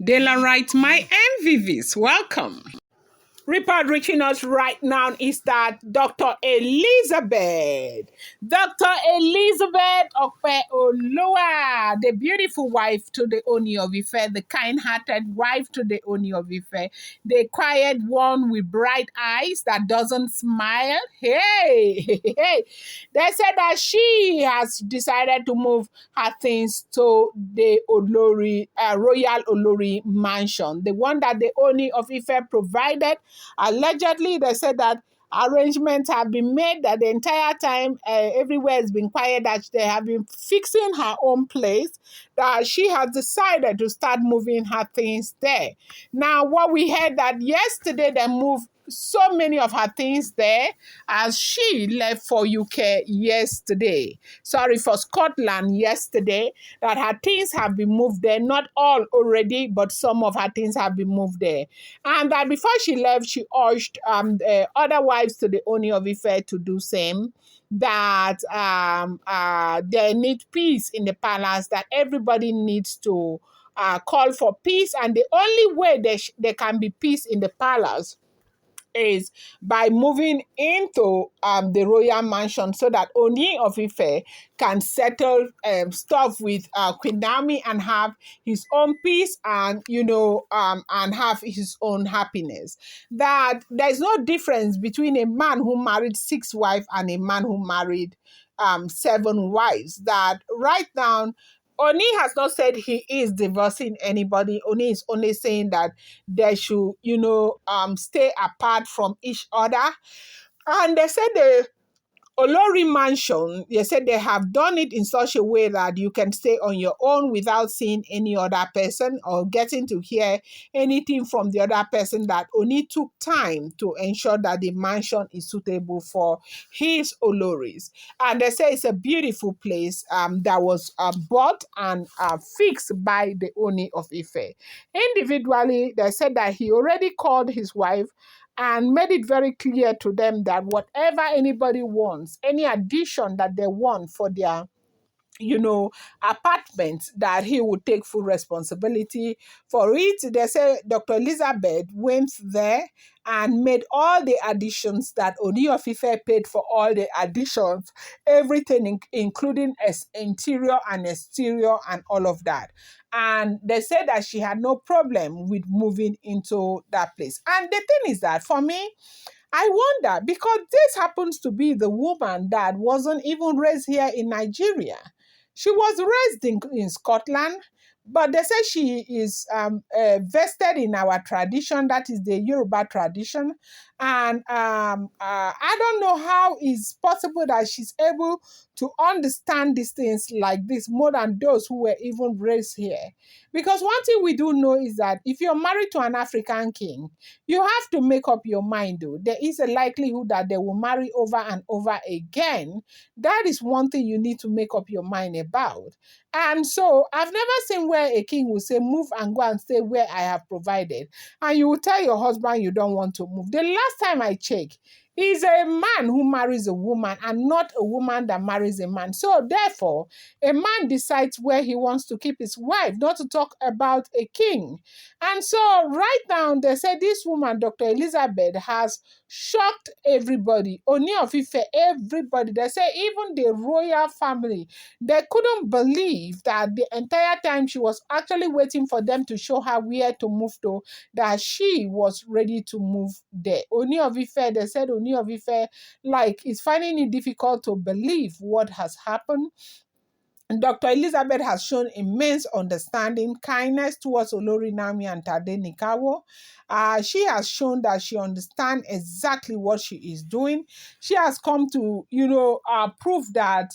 Daylight, my MVVs, welcome. Report reaching us right now is that Dr. Elizabeth, Dr. Elizabeth Okpe Olua, the beautiful wife to the Ooni of Ife, the kind-hearted wife to the Ooni of Ife, the quiet one with bright eyes that doesn't smile. Hey, hey, they said that she has decided to move her things to the Olori, Royal Olori mansion, the one that the Ooni of Ife provided. Allegedly, they said that arrangements have been made that the entire time everywhere has been quiet, that they have been fixing her own place, that she has decided to start moving her things there. Now, what we heard that yesterday they moved so many of her things there as she left for UK yesterday. Sorry, for Scotland yesterday, that her things have been moved there. Not all already, but some of her things have been moved there. And that before she left, she urged other wives to the Ooni of Ife to do same, that they need peace in the palace, that everybody needs to call for peace, and the only way there can be peace in the palace is by moving into the royal mansion, so that Ooni of Ife can settle stuff with Queen Naomi and have his own peace, and and have his own happiness. That there's no difference between a man who married 6 wives and a man who married 7 wives. That right now Oni has not said he is divorcing anybody. Oni is only saying that they should, stay apart from each other. And they said the Olori mansion, they said they have done it in such a way that you can stay on your own without seeing any other person or getting to hear anything from the other person, that only took time to ensure that the mansion is suitable for his Oloris. And they say it's a beautiful place that was bought and fixed by the Ooni of Ife. Individually, they said that he already called his wife and made it very clear to them that whatever anybody wants, any addition that they want for their apartments, that he would take full responsibility for it. They say Dr. Elizabeth went there and made all the additions, that Ooni of Ife paid for all the additions, everything including interior and exterior and all of that. And they said that she had no problem with moving into that place. And the thing is that for me, I wonder, because this happens to be the woman that wasn't even raised here in Nigeria. She was raised in Scotland, but they say she is vested in our tradition, that is the Yoruba tradition. And I don't know how it's possible that she's able to understand these things like this more than those who were even raised here. Because one thing we do know is that if you're married to an African king, you have to make up your mind, though. There is a likelihood that they will marry over and over again. That is one thing you need to make up your mind about. And so I've never seen where a king will say, move and go and stay where I have provided. And you will tell your husband you don't want to move. The last time I checked, he's a man who marries a woman and not a woman that marries a man. So therefore, a man decides where he wants to keep his wife, not to talk about a king. And so right now, they say this woman, Dr. Elizabeth, has shocked everybody. Ooni of Ife, everybody. They say even the royal family, they couldn't believe that the entire time she was actually waiting for them to show her where to move to, that she was ready to move there. Ooni of Ife, they said Ooni of Ife, like, is finding it difficult to believe what has happened. And Dr. Elizabeth has shown immense understanding, kindness towards Olori, Naomi, and Tade Nikawo. She has shown that she understands exactly what she is doing. She has come to, prove that,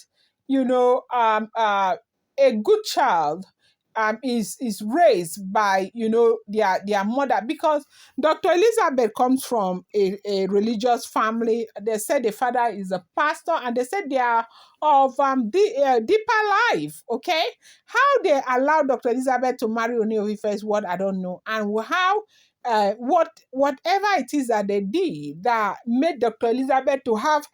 a good child is raised by their mother, because Dr. Elizabeth comes from a religious family. They said the father is a pastor, and they said they are of deeper life. Okay, how they allow Dr. Elizabeth to marry Ooni of Ife is what I don't know, and how whatever it is that they did that made Dr. Elizabeth to have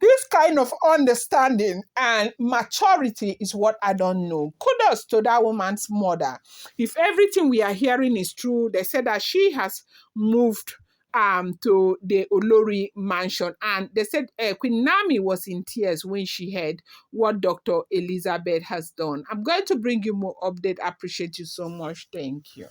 This kind of understanding and maturity is what I don't know. Kudos to that woman's mother. If everything we are hearing is true, they said that she has moved to the Olori mansion, and they said Queen Nami was in tears when she heard what Dr. Elizabeth has done. I'm going to bring you more update. I appreciate you so much. Thank you.